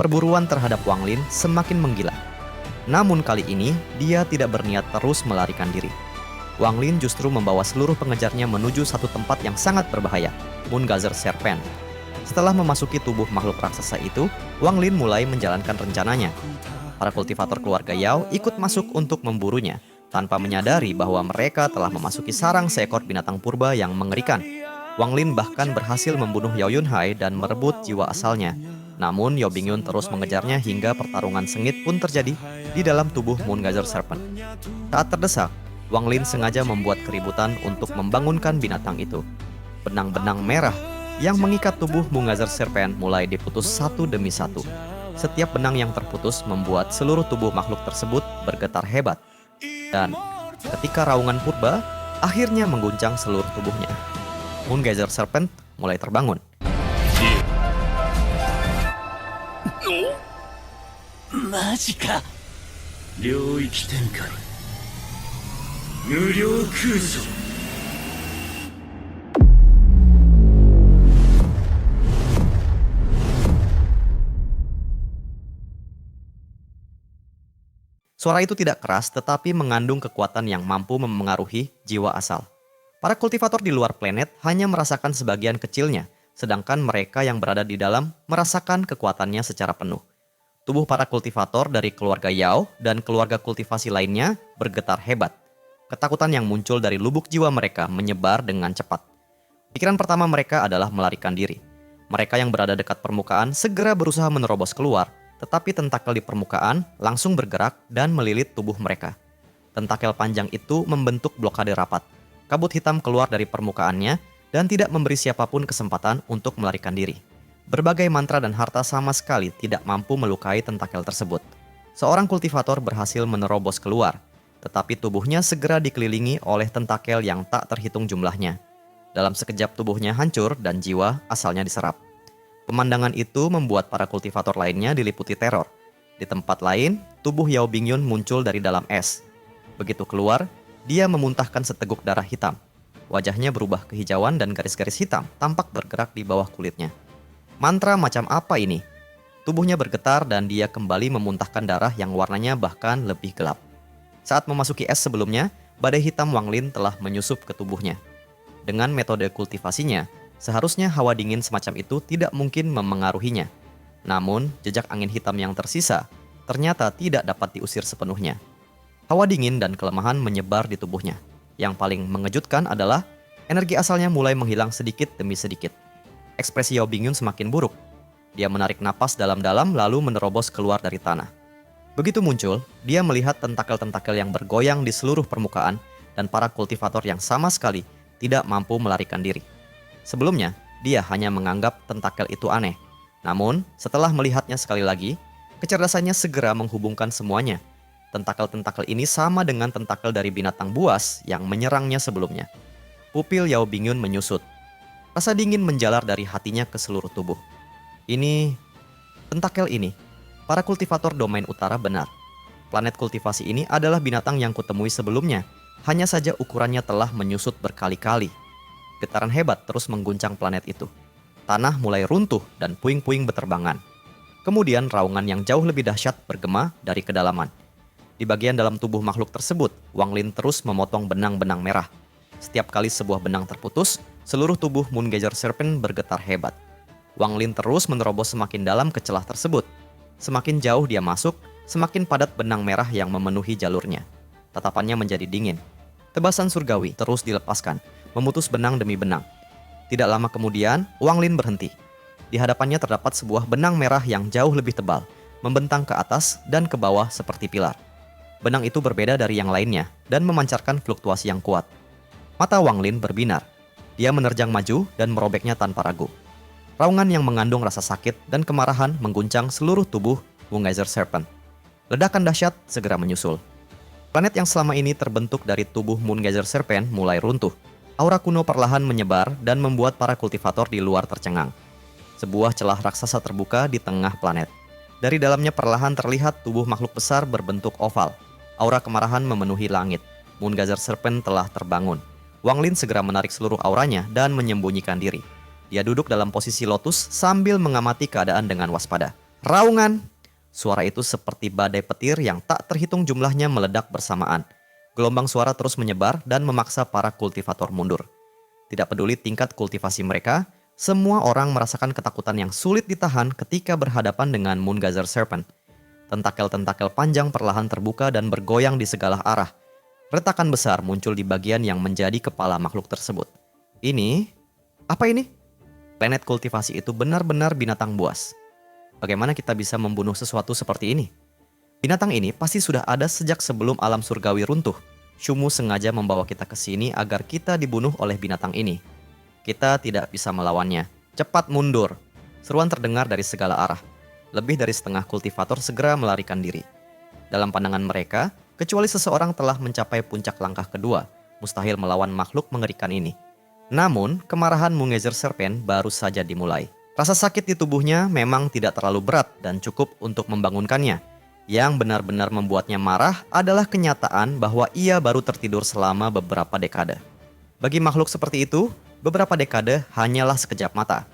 perburuan terhadap Wang Lin semakin menggila. Namun kali ini, dia tidak berniat terus melarikan diri. Wang Lin justru membawa seluruh pengejarnya menuju satu tempat yang sangat berbahaya, Moongazer Serpent. Setelah memasuki tubuh makhluk raksasa itu, Wang Lin mulai menjalankan rencananya. Para kultivator keluarga Yao ikut masuk untuk memburunya, tanpa menyadari bahwa mereka telah memasuki sarang seekor binatang purba yang mengerikan. Wang Lin bahkan berhasil membunuh Yao Yunhai dan merebut jiwa asalnya. Namun Yao Bingyun terus mengejarnya hingga pertarungan sengit pun terjadi di dalam tubuh Moongazer Serpent. Saat terdesak, Wang Lin sengaja membuat keributan untuk membangunkan binatang itu. Benang-benang merah yang mengikat tubuh Moongazer Serpent mulai diputus satu demi satu. Setiap benang yang terputus membuat seluruh tubuh makhluk tersebut bergetar hebat. Dan ketika raungan purba akhirnya mengguncang seluruh tubuhnya, Moongazer Serpent mulai terbangun. マジか。領域展開、無料空所。 Suara itu tidak keras tetapi mengandung kekuatan yang mampu memengaruhi jiwa asal. Para kultivator di luar planet hanya merasakan sebagian kecilnya, sedangkan mereka yang berada di dalam merasakan kekuatannya secara penuh. Tubuh para kultivator dari keluarga Yao dan keluarga kultivasi lainnya bergetar hebat. Ketakutan yang muncul dari lubuk jiwa mereka menyebar dengan cepat. Pikiran pertama mereka adalah melarikan diri. Mereka yang berada dekat permukaan segera berusaha menerobos keluar, tetapi tentakel di permukaan langsung bergerak dan melilit tubuh mereka. Tentakel panjang itu membentuk blokade rapat. Kabut hitam keluar dari permukaannya dan tidak memberi siapapun kesempatan untuk melarikan diri. Berbagai mantra dan harta sama sekali tidak mampu melukai tentakel tersebut. Seorang kultivator berhasil menerobos keluar, tetapi tubuhnya segera dikelilingi oleh tentakel yang tak terhitung jumlahnya. Dalam sekejap tubuhnya hancur dan jiwa asalnya diserap. Pemandangan itu membuat para kultivator lainnya diliputi teror. Di tempat lain, tubuh Yao Bingyun muncul dari dalam es. Begitu keluar, dia memuntahkan seteguk darah hitam. Wajahnya berubah kehijauan dan garis-garis hitam tampak bergerak di bawah kulitnya. Mantra macam apa ini? Tubuhnya bergetar dan dia kembali memuntahkan darah yang warnanya bahkan lebih gelap. Saat memasuki es sebelumnya, badai hitam Wang Lin telah menyusup ke tubuhnya. Dengan metode kultivasinya, seharusnya hawa dingin semacam itu tidak mungkin memengaruhinya. Namun, jejak angin hitam yang tersisa ternyata tidak dapat diusir sepenuhnya. Hawa dingin dan kelemahan menyebar di tubuhnya. Yang paling mengejutkan adalah energi asalnya mulai menghilang sedikit demi sedikit. Ekspresi Yao Bingyun semakin buruk. Dia menarik napas dalam-dalam lalu menerobos keluar dari tanah. Begitu muncul, dia melihat tentakel-tentakel yang bergoyang di seluruh permukaan dan para kultivator yang sama sekali tidak mampu melarikan diri. Sebelumnya, dia hanya menganggap tentakel itu aneh. Namun, setelah melihatnya sekali lagi, kecerdasannya segera menghubungkan semuanya. Tentakel-tentakel ini sama dengan tentakel dari binatang buas yang menyerangnya sebelumnya. Pupil Yao Bingyun menyusut. Rasa dingin menjalar dari hatinya ke seluruh tubuh. Tentakel ini, para kultivator domain utara benar. Planet kultivasi ini adalah binatang yang kutemui sebelumnya. Hanya saja ukurannya telah menyusut berkali-kali. Getaran hebat terus mengguncang planet itu. Tanah mulai runtuh dan puing-puing beterbangan. Kemudian raungan yang jauh lebih dahsyat bergema dari kedalaman. Di bagian dalam tubuh makhluk tersebut, Wang Lin terus memotong benang-benang merah. Setiap kali sebuah benang terputus, seluruh tubuh Moongazer Serpent bergetar hebat. Wang Lin terus menerobos semakin dalam ke celah tersebut. Semakin jauh dia masuk, semakin padat benang merah yang memenuhi jalurnya. Tatapannya menjadi dingin. Tebasan surgawi terus dilepaskan, memutus benang demi benang. Tidak lama kemudian, Wang Lin berhenti. Di hadapannya terdapat sebuah benang merah yang jauh lebih tebal, membentang ke atas dan ke bawah seperti pilar. Benang itu berbeda dari yang lainnya dan memancarkan fluktuasi yang kuat. Mata Wang Lin berbinar. Dia menerjang maju dan merobeknya tanpa ragu. Raungan yang mengandung rasa sakit dan kemarahan mengguncang seluruh tubuh Moongazer Serpent. Ledakan dahsyat segera menyusul. Planet yang selama ini terbentuk dari tubuh Moongazer Serpent mulai runtuh. Aura kuno perlahan menyebar dan membuat para kultivator di luar tercengang. Sebuah celah raksasa terbuka di tengah planet. Dari dalamnya perlahan terlihat tubuh makhluk besar berbentuk oval. Aura kemarahan memenuhi langit. Moongazer Serpent telah terbangun. Wang Lin segera menarik seluruh auranya dan menyembunyikan diri. Dia duduk dalam posisi lotus sambil mengamati keadaan dengan waspada. Raungan! Suara itu seperti badai petir yang tak terhitung jumlahnya meledak bersamaan. Gelombang suara terus menyebar dan memaksa para kultivator mundur. Tidak peduli tingkat kultivasi mereka, semua orang merasakan ketakutan yang sulit ditahan ketika berhadapan dengan Moongazer Serpent. Tentakel-tentakel panjang perlahan terbuka dan bergoyang di segala arah. Retakan besar muncul di bagian yang menjadi kepala makhluk tersebut. Ini? Apa ini? Planet kultivasi itu benar-benar binatang buas. Bagaimana kita bisa membunuh sesuatu seperti ini? Binatang ini pasti sudah ada sejak sebelum alam surgawi runtuh. Shumu sengaja membawa kita ke sini agar kita dibunuh oleh binatang ini. Kita tidak bisa melawannya. Cepat mundur! Seruan terdengar dari segala arah. Lebih dari setengah kultivator segera melarikan diri. Dalam pandangan mereka, kecuali seseorang telah mencapai puncak langkah kedua, mustahil melawan makhluk mengerikan ini. Namun, kemarahan Moongazer Serpent baru saja dimulai. Rasa sakit di tubuhnya memang tidak terlalu berat dan cukup untuk membangunkannya. Yang benar-benar membuatnya marah adalah kenyataan bahwa ia baru tertidur selama beberapa dekade. Bagi makhluk seperti itu, beberapa dekade hanyalah sekejap mata.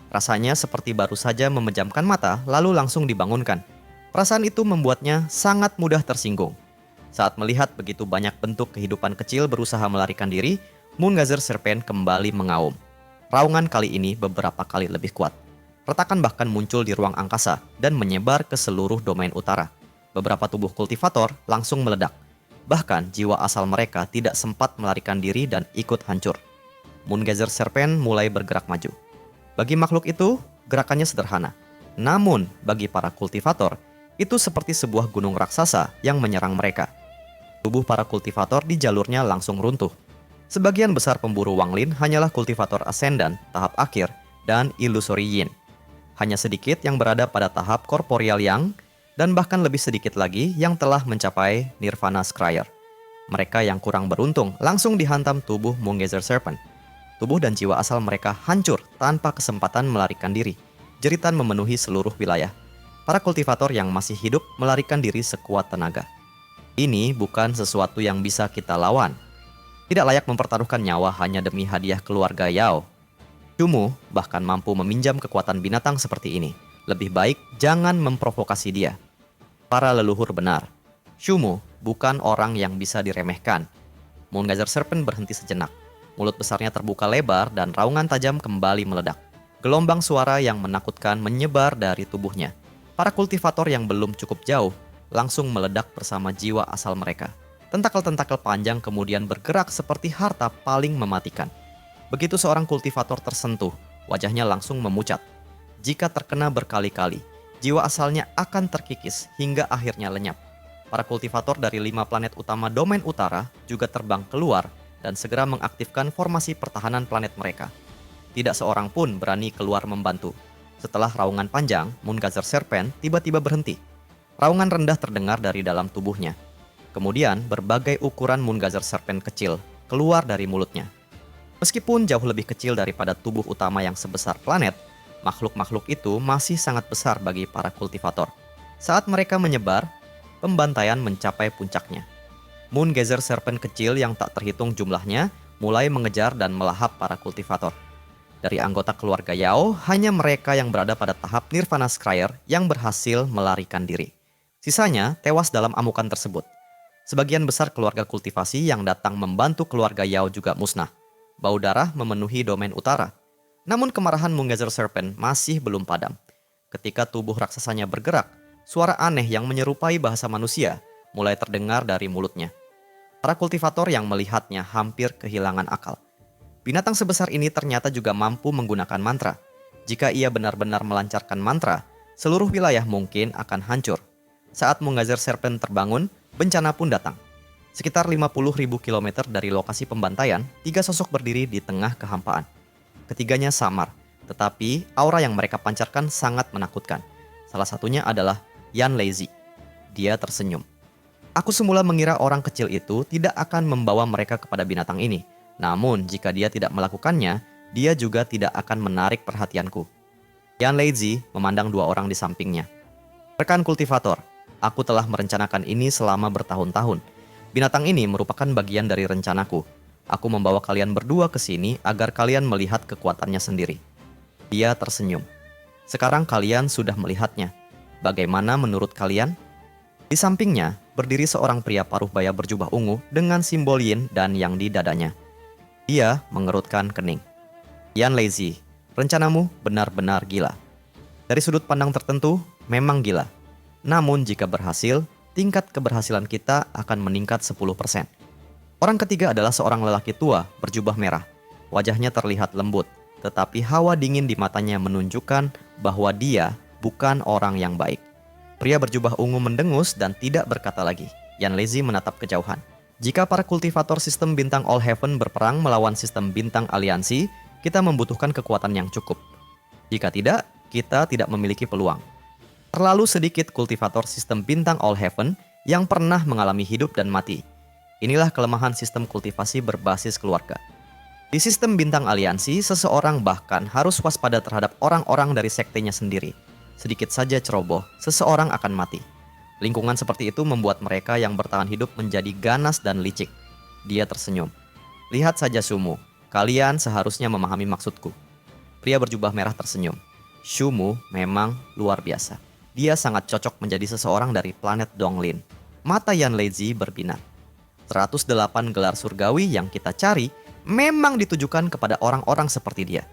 Rasanya seperti baru saja memejamkan mata lalu langsung dibangunkan. Perasaan itu membuatnya sangat mudah tersinggung. Saat melihat begitu banyak bentuk kehidupan kecil berusaha melarikan diri, Moongazer Serpent kembali mengaum. Raungan kali ini beberapa kali lebih kuat. Retakan bahkan muncul di ruang angkasa dan menyebar ke seluruh domain utara. Beberapa tubuh kultivator langsung meledak. Bahkan jiwa asal mereka tidak sempat melarikan diri dan ikut hancur. Moongazer Serpent mulai bergerak maju. Bagi makhluk itu, gerakannya sederhana. Namun, bagi para kultivator, itu seperti sebuah gunung raksasa yang menyerang mereka. Tubuh para kultivator di jalurnya langsung runtuh. Sebagian besar pemburu Wanglin hanyalah kultivator Ascendant tahap akhir dan Illusory Yin. Hanya sedikit yang berada pada tahap Corporeal Yang dan bahkan lebih sedikit lagi yang telah mencapai Nirvana Scryer. Mereka yang kurang beruntung langsung dihantam tubuh Moongazer Serpent. Tubuh dan jiwa asal mereka hancur tanpa kesempatan melarikan diri. Jeritan memenuhi seluruh wilayah. Para kultivator yang masih hidup melarikan diri sekuat tenaga. Ini bukan sesuatu yang bisa kita lawan. Tidak layak mempertaruhkan nyawa hanya demi hadiah keluarga Yao. Shumu bahkan mampu meminjam kekuatan binatang seperti ini. Lebih baik jangan memprovokasi dia. Para leluhur benar. Shumu bukan orang yang bisa diremehkan. Moongazer Serpent berhenti sejenak. Mulut besarnya terbuka lebar dan raungan tajam kembali meledak. Gelombang suara yang menakutkan menyebar dari tubuhnya. Para kultivator yang belum cukup jauh langsung meledak bersama jiwa asal mereka. Tentakel-tentakel panjang kemudian bergerak seperti harta paling mematikan. Begitu seorang kultivator tersentuh, wajahnya langsung memucat. Jika terkena berkali-kali, jiwa asalnya akan terkikis hingga akhirnya lenyap. Para kultivator dari 5 planet utama domain utara juga terbang keluar dan segera mengaktifkan formasi pertahanan planet mereka. Tidak seorang pun berani keluar membantu. Setelah raungan panjang, Moongazer Serpent tiba-tiba berhenti. Raungan rendah terdengar dari dalam tubuhnya. Kemudian, berbagai ukuran Moongazer Serpent kecil keluar dari mulutnya. Meskipun jauh lebih kecil daripada tubuh utama yang sebesar planet, makhluk-makhluk itu masih sangat besar bagi para kultivator. Saat mereka menyebar, pembantaian mencapai puncaknya. Moongazer Serpent kecil yang tak terhitung jumlahnya mulai mengejar dan melahap para kultivator. Dari anggota keluarga Yao, hanya mereka yang berada pada tahap Nirvana Scryer yang berhasil melarikan diri. Sisanya tewas dalam amukan tersebut. Sebagian besar keluarga kultivasi yang datang membantu keluarga Yao juga musnah. Bau darah memenuhi domain utara. Namun kemarahan Moongazer Serpent masih belum padam. Ketika tubuh raksasanya bergerak, suara aneh yang menyerupai bahasa manusia mulai terdengar dari mulutnya. Para kultivator yang melihatnya hampir kehilangan akal. Binatang sebesar ini ternyata juga mampu menggunakan mantra. Jika ia benar-benar melancarkan mantra, seluruh wilayah mungkin akan hancur. Saat Moongazer Serpent terbangun, bencana pun datang. Sekitar 50.000 kilometer dari lokasi pembantaian, 3 sosok berdiri di tengah kehampaan. Ketiganya samar, tetapi aura yang mereka pancarkan sangat menakutkan. Salah satunya adalah Yan Lazy. Dia tersenyum. Aku semula mengira orang kecil itu tidak akan membawa mereka kepada binatang ini. Namun jika dia tidak melakukannya, dia juga tidak akan menarik perhatianku. Yan Lazy memandang 2 orang di sampingnya. Rekan kultivator, aku telah merencanakan ini selama bertahun-tahun. Binatang ini merupakan bagian dari rencanaku. Aku membawa kalian berdua ke sini agar kalian melihat kekuatannya sendiri. Dia tersenyum. Sekarang kalian sudah melihatnya. Bagaimana menurut kalian? Di sampingnya, berdiri seorang pria paruh baya berjubah ungu dengan simbol yin dan yang di dadanya. Dia mengerutkan kening. Yan Lazy, rencanamu benar-benar gila. Dari sudut pandang tertentu, memang gila. Namun jika berhasil, tingkat keberhasilan kita akan meningkat 10%. Orang ketiga adalah seorang lelaki tua berjubah merah. Wajahnya terlihat lembut, tetapi hawa dingin di matanya menunjukkan bahwa dia bukan orang yang baik. Pria berjubah ungu mendengus dan tidak berkata lagi. Yan Lazy menatap kejauhan. Jika para kultivator sistem bintang All Heaven berperang melawan sistem bintang aliansi, kita membutuhkan kekuatan yang cukup. Jika tidak, kita tidak memiliki peluang. Terlalu sedikit kultivator sistem bintang All Heaven yang pernah mengalami hidup dan mati. Inilah kelemahan sistem kultivasi berbasis keluarga. Di sistem bintang aliansi, seseorang bahkan harus waspada terhadap orang-orang dari sektenya sendiri. Sedikit saja ceroboh, seseorang akan mati. Lingkungan seperti itu membuat mereka yang bertahan hidup menjadi ganas dan licik. Dia tersenyum. Lihat saja Sumu, kalian seharusnya memahami maksudku. Pria berjubah merah tersenyum. Sumu memang luar biasa. Dia sangat cocok menjadi seseorang dari planet Donglin. Mata Yan Lazy berbinar. 108 gelar surgawi yang kita cari memang ditujukan kepada orang-orang seperti dia.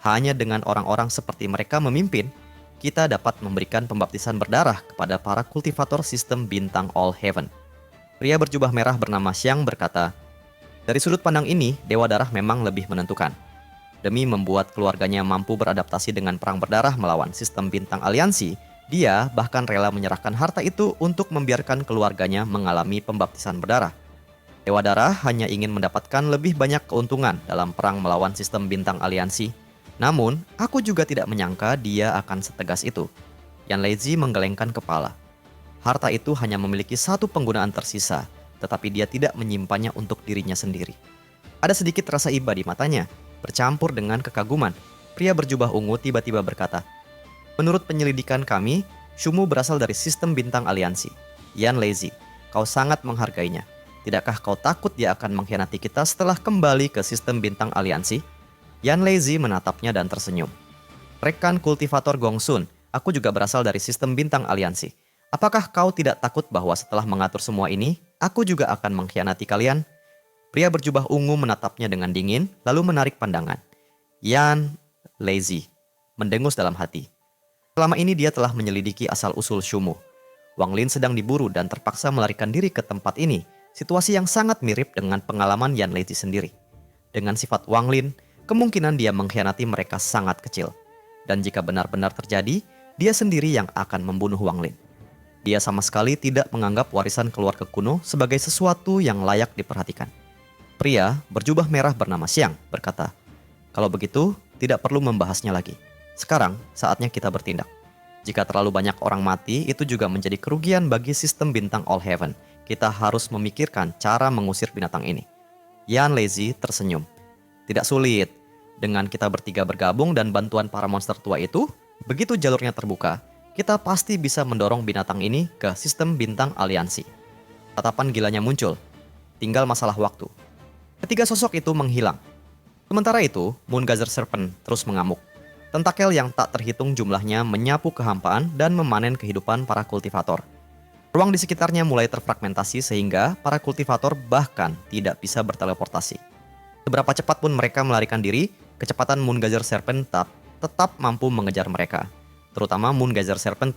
Hanya dengan orang-orang seperti mereka memimpin, kita dapat memberikan pembaptisan berdarah kepada para kultivator sistem bintang All Heaven. Pria berjubah merah bernama Xiang berkata, dari sudut pandang ini, Dewa Darah memang lebih menentukan. Demi membuat keluarganya mampu beradaptasi dengan perang berdarah melawan sistem bintang aliansi, dia bahkan rela menyerahkan harta itu untuk membiarkan keluarganya mengalami pembaptisan berdarah. Dewa Darah hanya ingin mendapatkan lebih banyak keuntungan dalam perang melawan sistem bintang aliansi. Namun, aku juga tidak menyangka dia akan setegas itu. Yan Lazy menggelengkan kepala. Harta itu hanya memiliki satu penggunaan tersisa, tetapi dia tidak menyimpannya untuk dirinya sendiri. Ada sedikit rasa iba di matanya, bercampur dengan kekaguman. Pria berjubah ungu tiba-tiba berkata, menurut penyelidikan kami, Sumu berasal dari sistem bintang aliansi. Yan Lazy, kau sangat menghargainya. Tidakkah kau takut dia akan mengkhianati kita setelah kembali ke sistem bintang aliansi? Yan Lazy menatapnya dan tersenyum. Rekan kultivator Gongsun, aku juga berasal dari sistem bintang aliansi. Apakah kau tidak takut bahwa setelah mengatur semua ini, aku juga akan mengkhianati kalian? Pria berjubah ungu menatapnya dengan dingin, lalu menarik pandangan. Yan Lazy mendengus dalam hati. Selama ini dia telah menyelidiki asal-usul Sumu. Wang Lin sedang diburu dan terpaksa melarikan diri ke tempat ini. Situasi yang sangat mirip dengan pengalaman Yan Lazy sendiri. Dengan sifat Wang Lin, kemungkinan dia mengkhianati mereka sangat kecil. Dan jika benar-benar terjadi, dia sendiri yang akan membunuh Wang Lin. Dia sama sekali tidak menganggap warisan keluarga kuno sebagai sesuatu yang layak diperhatikan. Pria berjubah merah bernama Xiang berkata, kalau begitu, tidak perlu membahasnya lagi. Sekarang, saatnya kita bertindak. Jika terlalu banyak orang mati, itu juga menjadi kerugian bagi sistem bintang All Heaven. Kita harus memikirkan cara mengusir binatang ini. Yan Lazy tersenyum. Tidak sulit. Dengan kita bertiga bergabung dan bantuan para monster tua itu, begitu jalurnya terbuka, kita pasti bisa mendorong binatang ini ke sistem bintang aliansi. Tatapan gilanya muncul. Tinggal masalah waktu. Ketiga sosok itu menghilang. Sementara itu, Moongazer Serpent terus mengamuk. Tentakel yang tak terhitung jumlahnya menyapu kehampaan dan memanen kehidupan para kultivator. Ruang di sekitarnya mulai terfragmentasi sehingga para kultivator bahkan tidak bisa berteleportasi. Seberapa cepat pun mereka melarikan diri, kecepatan Moongazer Serpent tetap mampu mengejar mereka. Terutama Moongazer Serpent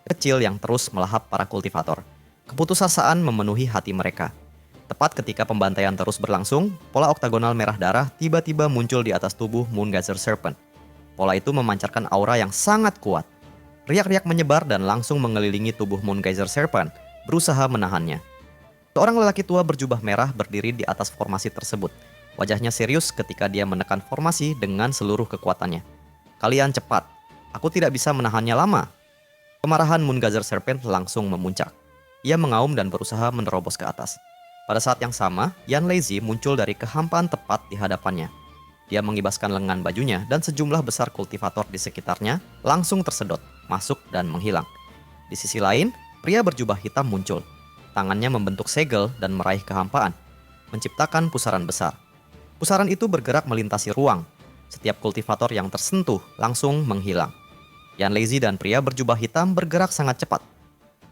kecil yang terus melahap para kultivator. Keputusasaan memenuhi hati mereka. Tepat ketika pembantaian terus berlangsung, pola oktagonal merah darah tiba-tiba muncul di atas tubuh Moongazer Serpent. Pola itu memancarkan aura yang sangat kuat. Riak-riak menyebar dan langsung mengelilingi tubuh Moongazer Serpent, berusaha menahannya. Seorang lelaki tua berjubah merah berdiri di atas formasi tersebut. Wajahnya serius ketika dia menekan formasi dengan seluruh kekuatannya. Kalian cepat, aku tidak bisa menahannya lama. Kemarahan Moongazer Serpent langsung memuncak. Ia mengaum dan berusaha menerobos ke atas. Pada saat yang sama, Yan Lazy muncul dari kehampaan tepat di hadapannya. Dia mengibaskan lengan bajunya dan sejumlah besar kultivator di sekitarnya langsung tersedot, masuk dan menghilang. Di sisi lain, pria berjubah hitam muncul. Tangannya membentuk segel dan meraih kehampaan, menciptakan pusaran besar. Pusaran itu bergerak melintasi ruang. Setiap kultivator yang tersentuh langsung menghilang. Yan Lazy dan pria berjubah hitam bergerak sangat cepat.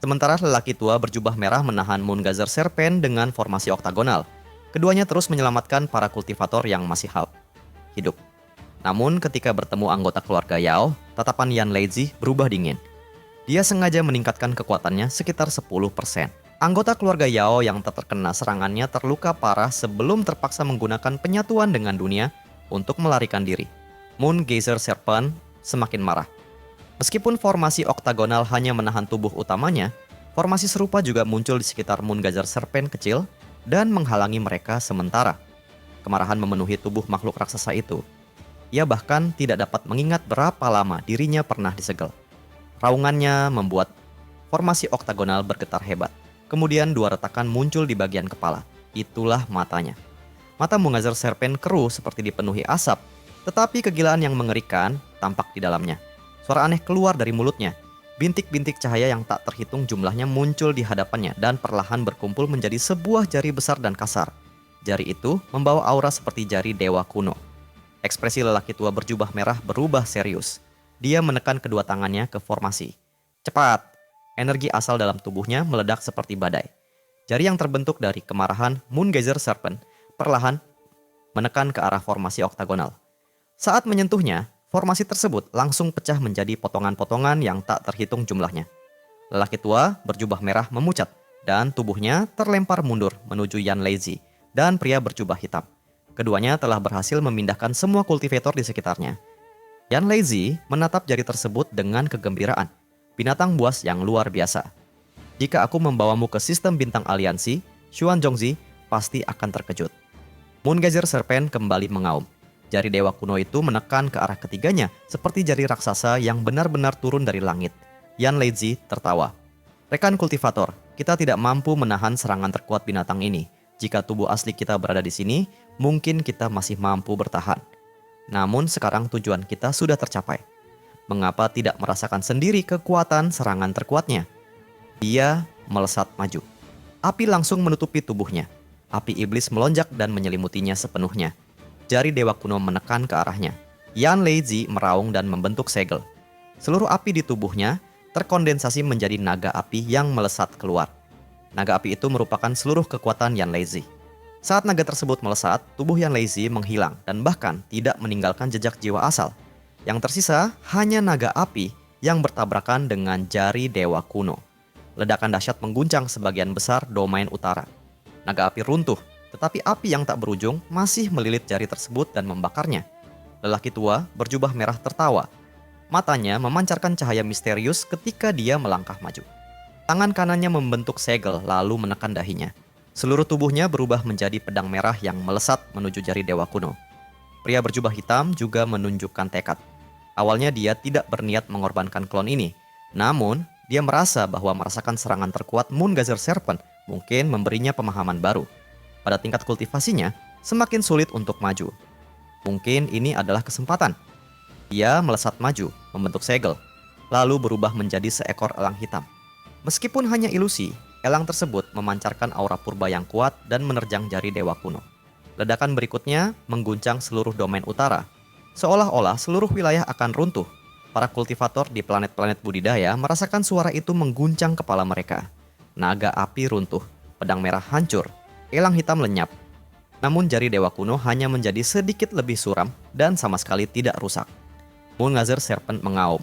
Sementara lelaki tua berjubah merah menahan Moongazer Serpent dengan formasi oktagonal. Keduanya terus menyelamatkan para kultivator yang masih hidup. Namun ketika bertemu anggota keluarga Yao, tatapan Yan Lazy berubah dingin. Dia sengaja meningkatkan kekuatannya sekitar 10%. Anggota keluarga Yao yang terkena serangannya terluka parah sebelum terpaksa menggunakan penyatuan dengan dunia untuk melarikan diri. Moongazer Serpent semakin marah. Meskipun formasi oktagonal hanya menahan tubuh utamanya, formasi serupa juga muncul di sekitar Moongazer Serpent kecil dan menghalangi mereka sementara. Kemarahan memenuhi tubuh makhluk raksasa itu. Ia bahkan tidak dapat mengingat berapa lama dirinya pernah disegel. Raungannya membuat formasi oktagonal bergetar hebat. Kemudian dua retakan muncul di bagian kepala. Itulah matanya. Mata Moongazer Serpent keruh seperti dipenuhi asap, tetapi kegilaan yang mengerikan tampak di dalamnya. Suara aneh keluar dari mulutnya. Bintik-bintik cahaya yang tak terhitung jumlahnya muncul di hadapannya dan perlahan berkumpul menjadi sebuah jari besar dan kasar. Jari itu membawa aura seperti jari dewa kuno. Ekspresi lelaki tua berjubah merah berubah serius. Dia menekan kedua tangannya ke formasi. Cepat! Energi asal dalam tubuhnya meledak seperti badai. Jari yang terbentuk dari kemarahan Moongazer Serpent perlahan menekan ke arah formasi oktagonal. Saat menyentuhnya, formasi tersebut langsung pecah menjadi potongan-potongan yang tak terhitung jumlahnya. Lelaki tua berjubah merah memucat dan tubuhnya terlempar mundur menuju Yan Lazy dan pria berjubah hitam. Keduanya telah berhasil memindahkan semua kultivator di sekitarnya. Yan Lazy menatap jari tersebut dengan kegembiraan. Binatang buas yang luar biasa. Jika aku membawamu ke sistem bintang aliansi, Xuan Zhongzi pasti akan terkejut. Moongazer Serpent kembali mengaum. Jari dewa kuno itu menekan ke arah ketiganya seperti jari raksasa yang benar-benar turun dari langit. Yan Lazy tertawa. Rekan kultivator, kita tidak mampu menahan serangan terkuat binatang ini. Jika tubuh asli kita berada di sini, mungkin kita masih mampu bertahan. Namun sekarang tujuan kita sudah tercapai. Mengapa tidak merasakan sendiri kekuatan serangan terkuatnya? Dia melesat maju. Api langsung menutupi tubuhnya. Api iblis melonjak dan menyelimutinya sepenuhnya. Jari dewa kuno menekan ke arahnya. Yan Lazy meraung dan membentuk segel. Seluruh api di tubuhnya terkondensasi menjadi naga api yang melesat keluar. Naga api itu merupakan seluruh kekuatan Yan Lazy. Saat naga tersebut melesat, tubuh Yan Lazy menghilang dan bahkan tidak meninggalkan jejak jiwa asal. Yang tersisa hanya naga api yang bertabrakan dengan jari dewa kuno. Ledakan dahsyat mengguncang sebagian besar domain utara. Naga api runtuh, tetapi api yang tak berujung masih melilit jari tersebut dan membakarnya. Lelaki tua berjubah merah tertawa. Matanya memancarkan cahaya misterius ketika dia melangkah maju. Tangan kanannya membentuk segel lalu menekan dahinya. Seluruh tubuhnya berubah menjadi pedang merah yang melesat menuju jari dewa kuno. Pria berjubah hitam juga menunjukkan tekad. Awalnya dia tidak berniat mengorbankan klon ini. Namun, dia merasa bahwa merasakan serangan terkuat Moongazer Serpent mungkin memberinya pemahaman baru. Pada tingkat kultivasinya, semakin sulit untuk maju. Mungkin ini adalah kesempatan. Dia melesat maju, membentuk segel, lalu berubah menjadi seekor elang hitam. Meskipun hanya ilusi, elang tersebut memancarkan aura purba yang kuat dan menerjang jari dewa kuno. Ledakan berikutnya mengguncang seluruh domain utara. Seolah-olah seluruh wilayah akan runtuh. Para kultivator di planet-planet budidaya merasakan suara itu mengguncang kepala mereka. Naga api runtuh, pedang merah hancur, elang hitam lenyap. Namun jari dewa kuno hanya menjadi sedikit lebih suram dan sama sekali tidak rusak. Moongazer Serpent mengaum.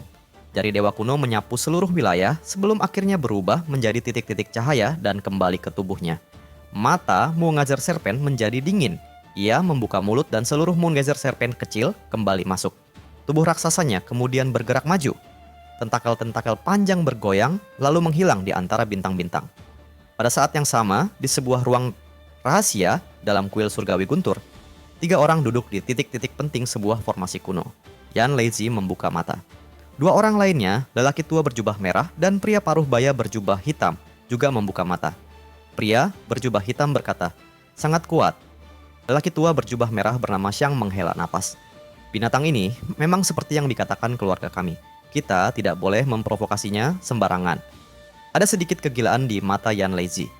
Jari dewa kuno menyapu seluruh wilayah sebelum akhirnya berubah menjadi titik-titik cahaya dan kembali ke tubuhnya. Mata Moongazer Serpent menjadi dingin. Ia membuka mulut dan seluruh Moongazer Serpent kecil kembali masuk. Tubuh raksasanya kemudian bergerak maju. Tentakel-tentakel panjang bergoyang lalu menghilang di antara bintang-bintang. Pada saat yang sama, di sebuah ruang rahasia dalam kuil surgawi guntur, 3 orang duduk di titik-titik penting sebuah formasi kuno. Yan Lazy membuka mata. 2 orang lainnya, lelaki tua berjubah merah dan pria paruh baya berjubah hitam, juga membuka mata. Pria berjubah hitam berkata, "Sangat kuat." Lelaki tua berjubah merah bernama Xiang menghela napas. "Binatang ini memang seperti yang dikatakan keluarga kami. Kita tidak boleh memprovokasinya sembarangan." Ada sedikit kegilaan di mata Yan Lazy.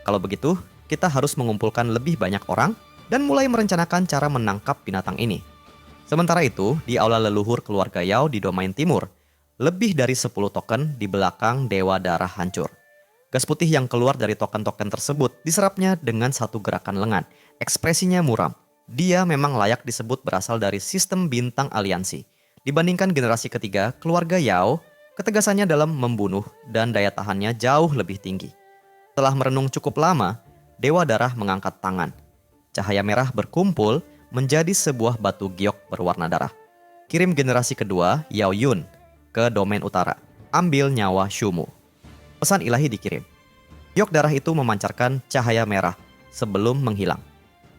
Kalau begitu, kita harus mengumpulkan lebih banyak orang dan mulai merencanakan cara menangkap binatang ini. Sementara itu, di aula leluhur keluarga Yao di domain timur, Lebih dari 10 token di belakang Dewa Darah hancur. Gas putih yang keluar dari token-token tersebut diserapnya dengan satu gerakan lengan. Ekspresinya muram. Dia memang layak disebut berasal dari sistem bintang aliansi. Dibandingkan generasi ketiga, keluarga Yao, ketegasannya dalam membunuh dan daya tahannya jauh lebih tinggi. Setelah merenung cukup lama, Dewa Darah mengangkat tangan. Cahaya merah berkumpul menjadi sebuah batu giok berwarna darah. Kirim generasi kedua, Yao Yun, ke domain utara. Ambil nyawa Shumu. Pesan ilahi dikirim. Giok darah itu memancarkan cahaya merah sebelum menghilang.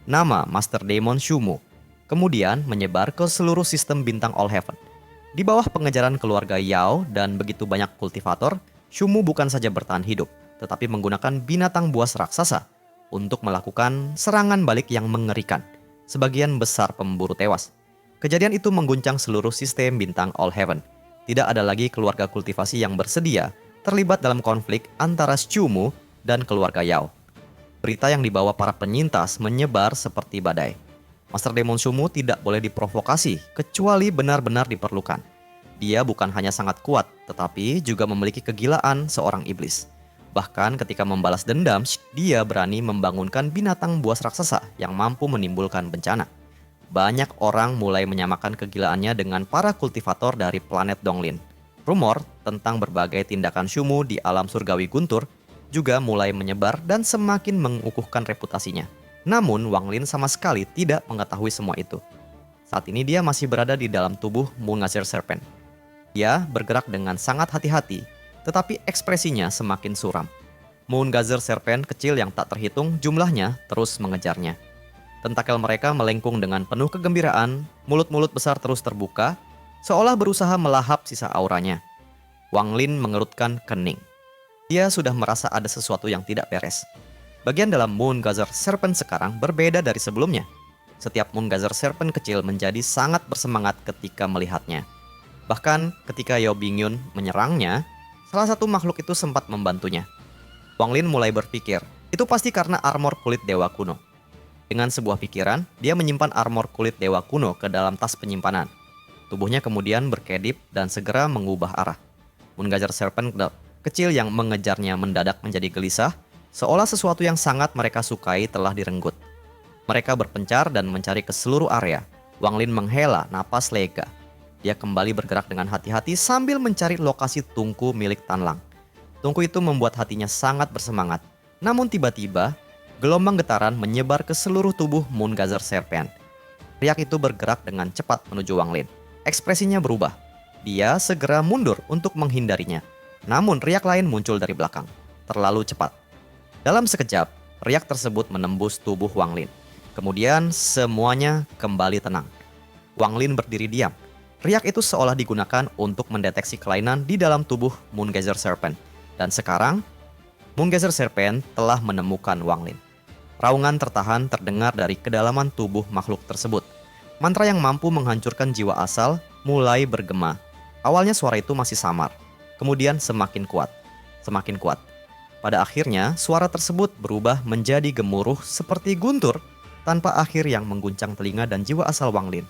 Nama Master Demon Shumu kemudian menyebar ke seluruh sistem bintang All Heaven. Di bawah pengejaran keluarga Yao dan begitu banyak kultivator, Shumu bukan saja bertahan hidup, tetapi menggunakan binatang buas raksasa untuk melakukan serangan balik yang mengerikan. Sebagian besar pemburu tewas. Kejadian itu mengguncang seluruh sistem bintang All Heaven. Tidak ada lagi keluarga kultivasi yang bersedia terlibat dalam konflik antara Shumu dan keluarga Yao. Berita yang dibawa para penyintas menyebar seperti badai. Master Demon Shumu tidak boleh diprovokasi kecuali benar-benar diperlukan. Dia bukan hanya sangat kuat, tetapi juga memiliki kegilaan seorang iblis. Bahkan ketika membalas dendam, dia berani membangunkan binatang buas raksasa yang mampu menimbulkan bencana. Banyak orang mulai menyamakan kegilaannya dengan para kultivator dari planet Donglin. Rumor tentang berbagai tindakan Shumu di alam surgawi guntur juga mulai menyebar dan semakin mengukuhkan reputasinya. Namun Wang Lin sama sekali tidak mengetahui semua itu. Saat ini dia masih berada di dalam tubuh Moongazer Serpent. Dia bergerak dengan sangat hati-hati, tetapi ekspresinya semakin suram. Moongazer Serpent kecil yang tak terhitung jumlahnya terus mengejarnya. Tentakel mereka melengkung dengan penuh kegembiraan, mulut-mulut besar terus terbuka, seolah berusaha melahap sisa auranya. Wang Lin mengerutkan kening. Dia sudah merasa ada sesuatu yang tidak beres. Bagian dalam Moongazer Serpent sekarang berbeda dari sebelumnya. Setiap Moongazer Serpent kecil menjadi sangat bersemangat ketika melihatnya. Bahkan ketika Yao Bingyun menyerangnya, salah satu makhluk itu sempat membantunya. Wang Lin mulai berpikir, itu pasti karena armor kulit dewa kuno. Dengan sebuah pikiran, dia menyimpan armor kulit dewa kuno ke dalam tas penyimpanan. Tubuhnya kemudian berkedip dan segera mengubah arah. Moongazer Serpent kecil yang mengejarnya mendadak menjadi gelisah, seolah sesuatu yang sangat mereka sukai telah direnggut. Mereka berpencar dan mencari ke seluruh area. Wang Lin menghela napas lega. Dia kembali bergerak dengan hati-hati sambil mencari lokasi tungku milik Tan Lang. Tungku itu membuat hatinya sangat bersemangat. Namun tiba-tiba, gelombang getaran menyebar ke seluruh tubuh Moongazer Serpent. Riak itu bergerak dengan cepat menuju Wang Lin. Ekspresinya berubah. Dia segera mundur untuk menghindarinya. Namun riak lain muncul dari belakang. Terlalu cepat. Dalam sekejap, riak tersebut menembus tubuh Wang Lin. Kemudian semuanya kembali tenang. Wang Lin berdiri diam. Riak itu seolah digunakan untuk mendeteksi kelainan di dalam tubuh Moongazer Serpent. Dan sekarang, Moongazer Serpent telah menemukan Wang Lin. Raungan tertahan terdengar dari kedalaman tubuh makhluk tersebut. Mantra yang mampu menghancurkan jiwa asal mulai bergema. Awalnya suara itu masih samar, kemudian semakin kuat, semakin kuat. Pada akhirnya, suara tersebut berubah menjadi gemuruh seperti guntur tanpa akhir yang mengguncang telinga dan jiwa asal Wang Lin.